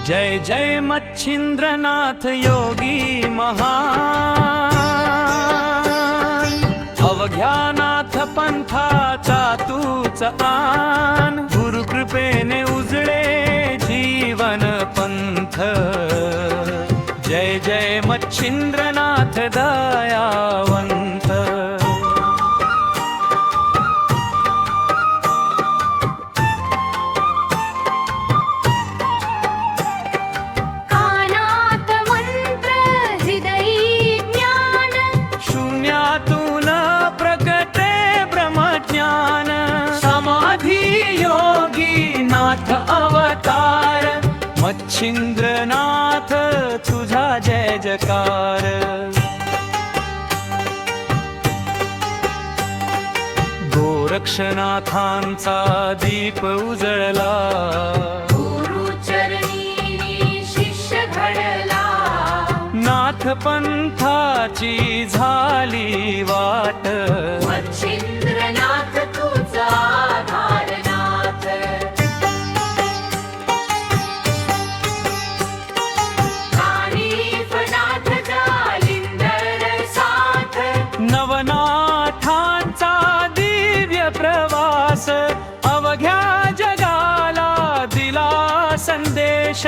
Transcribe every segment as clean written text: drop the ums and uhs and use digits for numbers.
जय जय मच्छिंद्रनाथ योगी महान, अवघ्यानाथ पंथाचा तूच आन, गुरुकृपेने उजळे जीवन पंथ। जय जय मच्छिंद्रनाथ दयावंत। अवतार मच्छिंद्रनाथ तुझा जय जयकार। गोरक्षनाथांचा दीप उजळला, गुरुचरणी शिष्य घडला, नाथ पंथाची झाली वाट। मच्छिंद्रनाथ तुझा आधारनाथ, नवनाथांचा दिव्य प्रवास, अवघ्या जगाला दिला संदेश।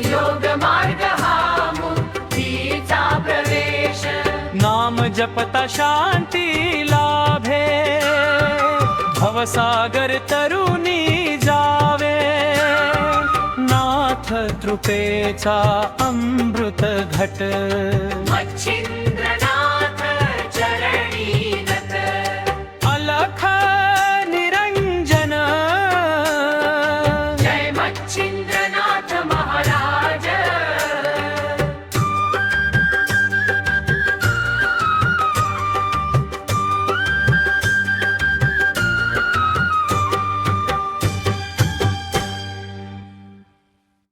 योग मार्ग हा मुक्तीचा प्रवेश, नाम जपता शांती लाभे, भवसागर तरुणी जावे। नाथ कृपेचा अमृत घट, मच्छिंद्रनाथ